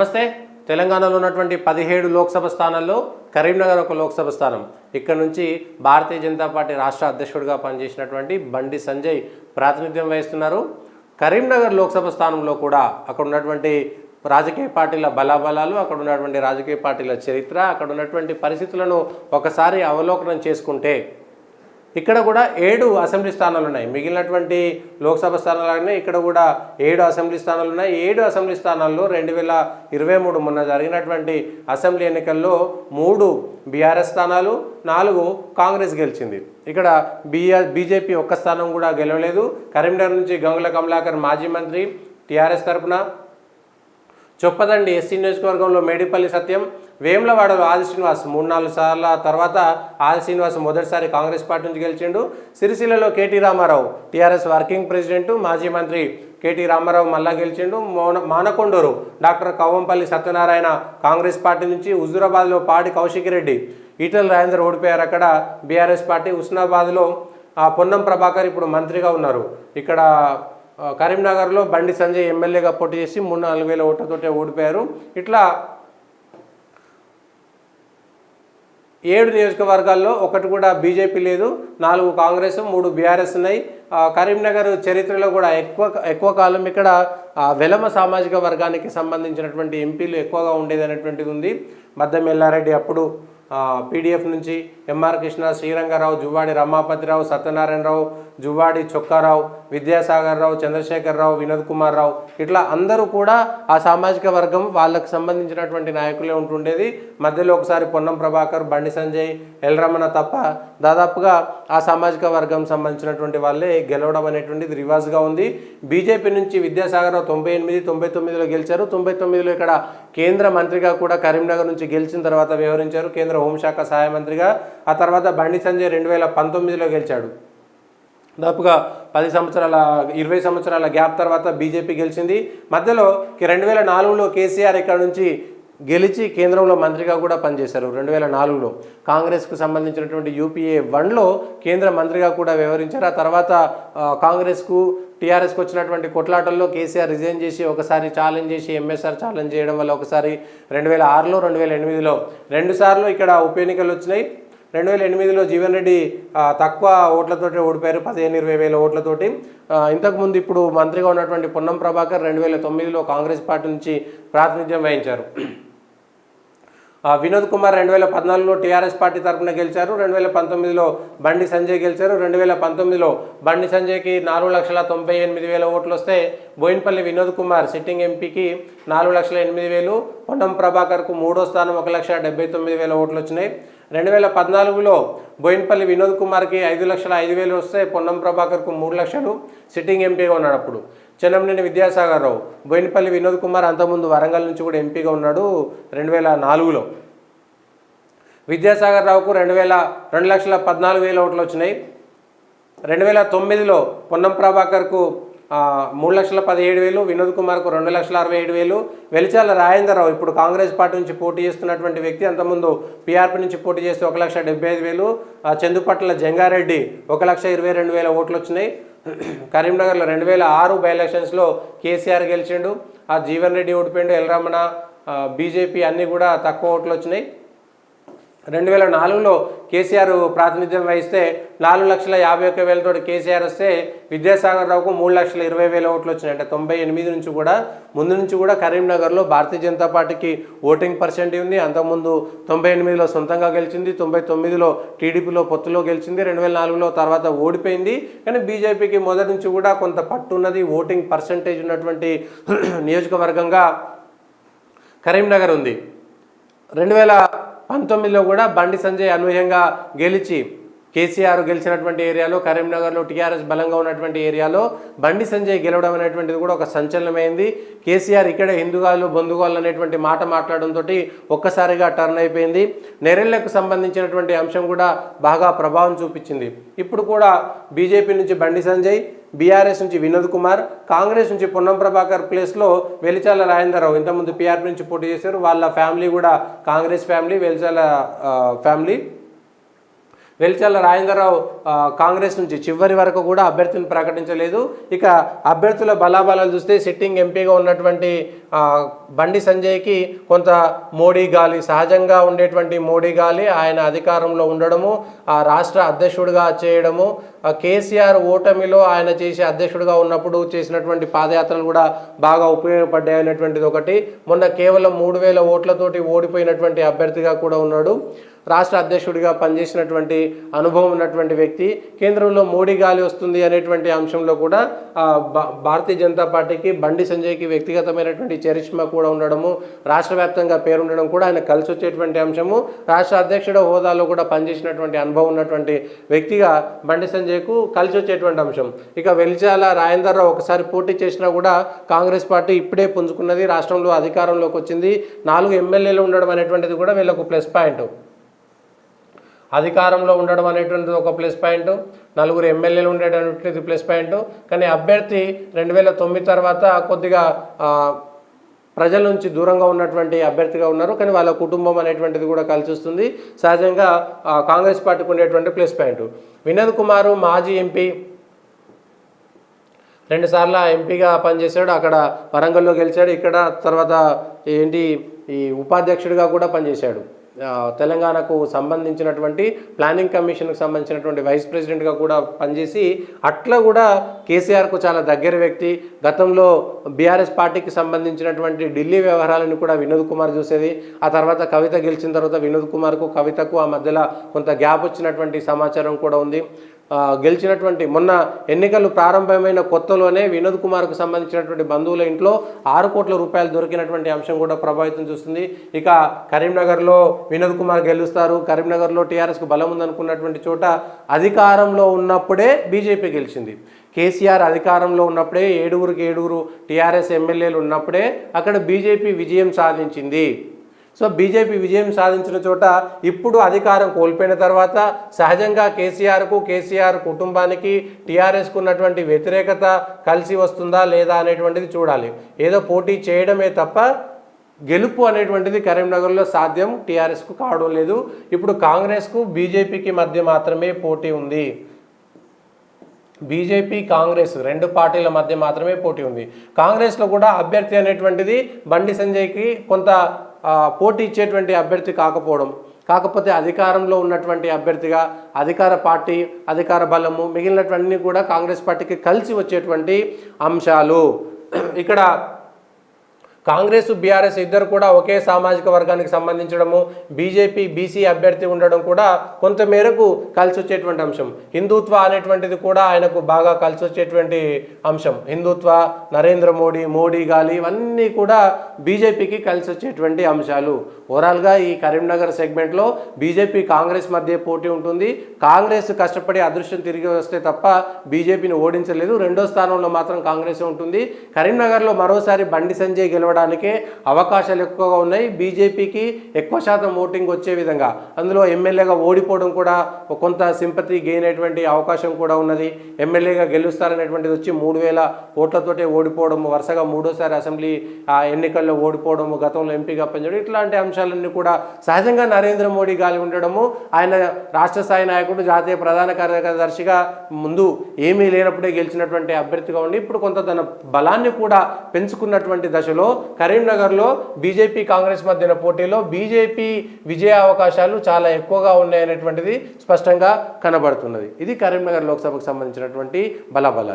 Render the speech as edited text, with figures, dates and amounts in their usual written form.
నమస్తే. తెలంగాణలో ఉన్నటువంటి 17 లోక్సభ స్థానాల్లో కరీంనగర్ ఒక లోక్సభ స్థానం. ఇక్కడ నుంచి భారతీయ జనతా పార్టీ రాష్ట్ర అధ్యక్షుడిగా పనిచేసినటువంటి బండి సంజయ్ ప్రాతినిధ్యం వహిస్తున్నారు. కరీంనగర్ లోక్సభ స్థానంలో కూడా అక్కడ ఉన్నటువంటి రాజకీయ పార్టీల బలాబలాలు, అక్కడ ఉన్నటువంటి రాజకీయ పార్టీల చరిత్ర, అక్కడ ఉన్నటువంటి పరిస్థితులను ఒకసారి అవలోకనం చేసుకుంటే ఇక్కడ కూడా 7 అసెంబ్లీ స్థానాలు ఉన్నాయి. మిగిలినటువంటి లోక్సభ స్థానాలనే ఇక్కడ కూడా 7 అసెంబ్లీ స్థానాలు ఉన్నాయి. 7 అసెంబ్లీ స్థానాల్లో 2023 మొన్న జరిగినటువంటి అసెంబ్లీ ఎన్నికల్లో 3 బీఆర్ఎస్ స్థానాలు, 4 కాంగ్రెస్ గెలిచింది. ఇక్కడ బీజేపీ ఒక్క స్థానం కూడా గెలవలేదు. కరీంనగర్ నుంచి గంగుల కమలాకర్ మాజీ మంత్రి టీఆర్ఎస్ తరఫున, చొప్పదండి ఎస్సీ నియోజకవర్గంలో మేడిపల్లి సత్యం, వేములవాడలో ఆది శ్రీనివాస్ 3-4 సార్ల తర్వాత ఆది శ్రీనివాస్ మొదటిసారి కాంగ్రెస్ పార్టీ నుంచి గెలిచిండు. సిరిసిల్లలో KT Rama Rao TRS working president మాజీ మంత్రి కేటీ రామారావు మళ్ళా గెలిచిండు. Manakondur doctor Kavvampally Satyanarayana Congress party నుంచి, హుజూరాబాద్లో పాడి కౌశిక్ రెడ్డి, ఈటెల రాజేందర్ ఓడిపోయారు అక్కడ బీఆర్ఎస్ పార్టీ. హుస్నాబాద్లో పొన్నం ప్రభాకర్ ఇప్పుడు మంత్రిగా ఉన్నారు. ఇక్కడ కరీంనగర్లో బండి సంజయ్ ఎమ్మెల్యేగా పోటీ చేసి 3-4 వేల ఓట్లతోటే ఓడిపోయారు. ఇట్లా 7 నియోజకవర్గాల్లో ఒకటి కూడా బీజేపీ లేదు, 4 కాంగ్రెస్, 3 బీఆర్ఎస్ ఉన్నాయి. కరీంనగర్ చరిత్రలో కూడా ఎక్కువ కాలం ఇక్కడ వెలమ సామాజిక వర్గానికి సంబంధించినటువంటి ఎంపీలు ఎక్కువగా ఉండేది అనేటువంటిది ఉంది. మద్దెం ఎల్లారెడ్డి అప్పుడు పీడీఎఫ్ నుంచి, ఎంఆర్ కృష్ణ, శ్రీరంగారావు, జువ్వాడి రమాపతిరావు, సత్యనారాయణరావు, జువ్వాడి చొక్కారావు, విద్యాసాగర్ రావు, చంద్రశేఖరరావు, వినోద్ కుమార్ రావు, ఇట్లా అందరూ కూడా ఆ సామాజిక వర్గం వాళ్ళకు సంబంధించినటువంటి నాయకులే ఉంటుండేది. మధ్యలో ఒకసారి పొన్నం ప్రభాకర్, బండి సంజయ్, ఎల్ రమణ తప్ప దాదాపుగా ఆ సామాజిక వర్గం సంబంధించినటువంటి వాళ్ళే గెలవడం అనేటువంటిది రివాజ్గా ఉంది. బీజేపీ నుంచి విద్యాసాగర్ రావు 98, 99లో గెలిచారు. 99లో ఇక్కడ కేంద్ర మంత్రిగా కూడా కరీంనగర్ నుంచి గెలిచిన తర్వాత వ్యవహరించారు, కేంద్ర హోంశాఖ సహాయ మంత్రిగా. ఆ తర్వాత బండి సంజయ్ 2019లో గెలిచాడు. దాదాపుగా 20 సంవత్సరాల గ్యాప్ తర్వాత బీజేపీ గెలిచింది. మధ్యలో 2004లో కేసీఆర్ ఇక్కడ నుంచి గెలిచి కేంద్రంలో మంత్రిగా కూడా పనిచేశారు. 2004లో కాంగ్రెస్కు సంబంధించినటువంటి యూపీఏ 1లో కేంద్ర మంత్రిగా కూడా వ్యవహరించారు. ఆ తర్వాత కాంగ్రెస్కు టీఆర్ఎస్కి వచ్చినటువంటి కొట్లాటల్లో కేసీఆర్ రిజైన్ చేసి ఒకసారి ఛాలెంజ్ చేసి ఎంఎస్ఆర్ ఛాలెంజ్ చేయడం వల్ల ఒకసారి 2006లో 2008లో 2 సార్లు ఇక్కడ ఉప ఎన్నికలు వచ్చినాయి. 2008లో జీవన్ రెడ్డి తక్కువ ఓట్లతోటి ఓడిపోయారు, 15-20 వేల ఓట్లతోటి. ఇంతకుముందు ఇప్పుడు మంత్రిగా ఉన్నటువంటి పొన్నం ప్రభాకర్ 2009లో కాంగ్రెస్ పార్టీ నుంచి ప్రాతినిధ్యం వహించారు. వినోద్ కుమార్ 2014లో టీఆర్ఎస్ పార్టీ తరఫున గెలిచారు. 2019లో బండి సంజయ్ గెలిచారు. 2019లో బండి సంజయ్కి 4,98,000 ఓట్లు వస్తే బోయినపల్లి వినోద్ కుమార్ సిట్టింగ్ ఎంపీకి 4,08,000, పొన్నం ప్రభాకర్కు 3వ స్థానం 1,79,000 ఓట్లు వచ్చినాయి. 2014లో బోయినపల్లి వినోద్ కుమార్కి 5,05,000 వస్తే పొన్నం ప్రభాకర్కు 3 లక్షలు, సిట్టింగ్ ఎంపీగా ఉన్నాడు అప్పుడు. చెన్నంనేని విద్యాసాగర్ రావు, బోయినపల్లి వినోద్ కుమార్ అంతకుముందు వరంగల్ నుంచి కూడా ఎంపీగా ఉన్నాడు 2004లో. విద్యాసాగర్ రావుకు 2,14,000 ఓట్లు వచ్చినాయి. 2009లో పొన్నం ప్రభాకర్కు 3,17,000, వినోద్ కుమార్కు 2,67,000. వెలిచాల రాజేందర్రావు ఇప్పుడు కాంగ్రెస్ పార్టీ నుంచి పోటీ చేస్తున్నటువంటి వ్యక్తి, అంతకుముందు పీఆర్పీ నుంచి పోటీ చేస్తే 1,75,000. చందుపట్ల జంగారెడ్డి 1,22,000 ఓట్లు వచ్చినాయి. కరీంనగర్లో 2006 బై ఎలక్షన్స్లో కేసీఆర్ గెలిచిండు, ఆ జీవన్ రెడ్డి ఓడిపోయిండు, ఎల్ రమణ, బీజేపీ అన్నీ కూడా తక్కువ ఓట్లు వచ్చినాయి. 2004లో కేసీఆర్ ప్రాతినిధ్యం వహిస్తే 4,51,000 కేసీఆర్ వస్తే విద్యాసాగర్ రావుకు 3,20,000 ఓట్లు వచ్చినాయి. అంటే 98 నుంచి కూడా ముందు నుంచి కూడా కరీంనగర్లో భారతీయ జనతా పార్టీకి ఓటింగ్ పర్సెంట్ ఉంది. అంతకుముందు 98లో సొంతంగా గెలిచింది, 99లో టీడీపీలో పొత్తులో గెలిచింది, 2004లో తర్వాత ఓడిపోయింది. కానీ బీజేపీకి మొదటి నుంచి కూడా కొంత పట్టు ఉన్నది, ఓటింగ్ పర్సెంటేజ్ ఉన్నటువంటి నియోజకవర్గంగా కరీంనగర్ ఉంది. 2019లో కూడా బండి సంజయ్ అనూహ్యంగా గెలిచి కేసీఆర్ గెలిచినటువంటి ఏరియాలో, కరీంనగర్లో టీఆర్ఎస్ బలంగా ఉన్నటువంటి ఏరియాలో బండి సంజయ్ గెలవడం అనేటువంటిది కూడా ఒక సంచలనమైంది. కేసీఆర్ ఇక్కడే హిందుగాళ్ళు బొందుగాళ్ళు అనేటువంటి మాట మాట్లాడడంతో ఒక్కసారిగా టర్న్ అయిపోయింది. నెరెళ్లకు సంబంధించినటువంటి అంశం కూడా బాగా ప్రభావం చూపించింది. ఇప్పుడు కూడా బీజేపీ నుంచి బండి సంజయ్, బీఆర్ఎస్ నుంచి వినోద్ కుమార్, కాంగ్రెస్ నుంచి పొన్నం ప్రభాకర్ ప్లేస్లో వెలిచాల రాజేందర్రావు ఇంతకుముందు పీఆర్పీ నుంచి పోటీ చేశారు. వాళ్ళ ఫ్యామిలీ కూడా కాంగ్రెస్ ఫ్యామిలీ, వెలిచాల ఫ్యామిలీ. వెలిచాల రాజేందర్రావు కాంగ్రెస్ నుంచి చివరి వరకు కూడా అభ్యర్థిని ప్రకటించలేదు. ఇక అభ్యర్థుల బలాబలాలు చూస్తే సిట్టింగ్ ఎంపీగా ఉన్నటువంటి బండి సంజయ్కి కొంత మోడీ గాలి, సహజంగా ఉండేటువంటి మోడీ గాలి ఆయన అధికారంలో ఉండడము, ఆ రాష్ట్ర అధ్యక్షుడిగా చేయడము, కేసీఆర్ ఓటమిలో ఆయన చేసే అధ్యక్షుడిగా ఉన్నప్పుడు చేసినటువంటి పాదయాత్రలు కూడా బాగా ఉపయోగపడ్డాయి అనేటువంటిది ఒకటి. మొన్న కేవలం 3,000 ఓట్లతోటి ఓడిపోయినటువంటి అభ్యర్థిగా కూడా ఉన్నాడు. రాష్ట్ర అధ్యక్షుడిగా పనిచేసినటువంటి అనుభవం ఉన్నటువంటి వ్యక్తి. కేంద్రంలో మోడీ గాలి వస్తుంది అనేటువంటి అంశంలో కూడా భారతీయ జనతా పార్టీకి బండి సంజయ్కి వ్యక్తిగతమైనటువంటి చరిష్మా కూడా ఉండడము, రాష్ట్ర వ్యాప్తంగా పేరుండడం కూడా ఆయన కలిసి వచ్చేటువంటి అంశము. రాష్ట్ర అధ్యక్షుడు హోదాలో కూడా పనిచేసినటువంటి అనుభవం ఉన్నటువంటి వ్యక్తిగా బండి సంజయ్కు కలిసి వచ్చేటువంటి అంశం. ఇక వెలిచాల రాజేందర్రావు ఒకసారి పోటీ చేసినా కూడా కాంగ్రెస్ పార్టీ ఇప్పుడే పుంజుకున్నది, రాష్ట్రంలో అధికారంలోకి వచ్చింది. 4 ఎమ్మెల్యేలు ఉండడం అనేటువంటిది కూడా వీళ్ళకు ప్లస్ పాయింట్. అధికారంలో ఉండడం అనేటువంటిది ఒక ప్లస్ పాయింట్, 4 ఎమ్మెల్యేలు ఉండేటటువంటిది ప్లస్ పాయింట్. కానీ అభ్యర్థి 2009 తర్వాత కొద్దిగా ప్రజల నుంచి దూరంగా ఉన్నటువంటి అభ్యర్థిగా ఉన్నారు. కానీ వాళ్ళ కుటుంబం అనేటువంటిది కూడా కలిసి వస్తుంది. సహజంగా కాంగ్రెస్ పార్టీకి ఉండేటువంటి ప్లస్ పాయింట్. వినోద్ కుమార్ మాజీ ఎంపీ, 2 సార్లు ఎంపీగా పనిచేశాడు. అక్కడ వరంగల్లో గెలిచాడు. ఇక్కడ తర్వాత ఈ ఉపాధ్యక్షుడిగా కూడా పనిచేశాడు. తెలంగాణకు సంబంధించినటువంటి ప్లానింగ్ కమిషన్కు సంబంధించినటువంటి వైస్ ప్రెసిడెంట్గా కూడా పనిచేసి అట్లా కూడా కేసీఆర్కు చాలా దగ్గర వ్యక్తి. గతంలో బీఆర్ఎస్ పార్టీకి సంబంధించినటువంటి ఢిల్లీ వ్యవహారాలను కూడా వినోద్ కుమార్ చూసేది. ఆ తర్వాత కవిత గెలిచిన తర్వాత వినోద్ కుమార్కు కవితకు ఆ మధ్యలో కొంత గ్యాప్ వచ్చినటువంటి సమాచారం కూడా ఉంది. గెలిచినటువంటి మొన్న ఎన్నికలు ప్రారంభమైన కొత్తలోనే వినోద్ కుమార్కు సంబంధించినటువంటి బంధువుల ఇంట్లో 6 కోట్ల రూపాయలు దొరికినటువంటి అంశం కూడా ప్రభావితం చూస్తుంది. ఇక కరీంనగర్లో వినోద్ కుమార్ గెలుస్తారు. కరీంనగర్లో టీఆర్ఎస్కు బలం ఉందనుకున్నటువంటి చోట అధికారంలో ఉన్నప్పుడే బీజేపీ గెలిచింది. కేసీఆర్ అధికారంలో ఉన్నప్పుడే 7 టీఆర్ఎస్ ఎమ్మెల్యేలు ఉన్నప్పుడే అక్కడ బీజేపీ విజయం సాధించింది. సో బీజేపీ విజయం సాధించిన చోట ఇప్పుడు అధికారం కోల్పోయిన తర్వాత సహజంగా కేసీఆర్ కుటుంబానికి టీఆర్ఎస్కు ఉన్నటువంటి వ్యతిరేకత కలిసి వస్తుందా లేదా అనేటువంటిది చూడాలి. ఏదో పోటీ చేయడమే తప్ప గెలుపు అనేటువంటిది కరీంనగర్లో సాధ్యం టీఆర్ఎస్కు కావడం లేదు. ఇప్పుడు కాంగ్రెస్కు బీజేపీకి మధ్య మాత్రమే పోటీ ఉంది. బీజేపీ కాంగ్రెస్ 2 పార్టీల మధ్య మాత్రమే పోటీ ఉంది. కాంగ్రెస్లో కూడా అభ్యర్థి అనేటువంటిది బండి సంజయ్కి కొంత పోటీ ఇచ్చేటువంటి అభ్యర్థి కాకపోతే అధికారంలో ఉన్నటువంటి అభ్యర్థిగా అధికార పార్టీ, అధికార బలము, మిగిలినటువంటి కూడా కాంగ్రెస్ పార్టీకి కలిసి వచ్చేటువంటి అంశాలు. ఇక్కడ కాంగ్రెస్ బీఆర్ఎస్ ఇద్దరు కూడా ఒకే సామాజిక వర్గానికి సంబంధించడము, బీజేపీ బీసీ అభ్యర్థి ఉండడం కూడా కొంత మేరకు కలిసి వచ్చేటువంటి అంశం. హిందుత్వ అనేటువంటిది కూడా ఆయనకు బాగా కలిసి వచ్చేటువంటి అంశం. హిందుత్వ, నరేంద్ర మోడీ గాలి ఇవన్నీ కూడా బీజేపీకి కలిసి వచ్చేటువంటి అంశాలు. ఓవరాల్గా ఈ కరీంనగర్ సెగ్మెంట్లో బీజేపీ కాంగ్రెస్ మధ్య పోటీ ఉంటుంది. కాంగ్రెస్ కష్టపడి అదృష్టం తిరిగి వస్తే తప్ప బీజేపీని ఓడించలేదు. 2వ స్థానంలో మాత్రం కాంగ్రెస్ ఉంటుంది. కరీంనగర్లో మరోసారి బండి సంజయ్ గెలవడానికే అవకాశాలు ఎక్కువగా ఉన్నాయి. బీజేపీకి ఎక్కువ శాతం ఓటింగ్ వచ్చే విధంగా, అందులో ఎమ్మెల్యేగా ఓడిపోవడం కూడా కొంత సింపతి గెయిన్ అయ్యేటువంటి అవకాశం కూడా ఉన్నది. ఎమ్మెల్యేగా గెలుస్తారనేటువంటిది వచ్చి 3,000 ఓట్లతోటే ఓడిపోవడం, వరుసగా 3వ సారి అసెంబ్లీ ఎన్నికల్లో ఓడిపోవడము, గతంలో ఎంపీగా పనిచేయడం, ఇట్లాంటి అంశాలన్నీ కూడా సహజంగా నరేంద్ర మోడీ గాలి ఉండడము. ఆయన రాష్ట్ర స్థాయి నాయకుడు, జాతీయ ప్రధాన కార్యదర్శిగా ముందు ఏమీ లేనప్పుడే గెలిచినటువంటి అభ్యర్థిగా ఉండి ఇప్పుడు కొంత తన బలాన్ని కూడా పెంచుకున్నటువంటి దశలో కరీంనగర్లో బీజేపీ కాంగ్రెస్ మధ్యన పోటీలో బీజేపీ విజయ అవకాశాలు చాలా ఎక్కువగా ఉన్నాయనేటువంటిది స్పష్టంగా కనబడుతున్నది. ఇది కరీంనగర్ లోక్సభకు సంబంధించినటువంటి బలాబలాలు.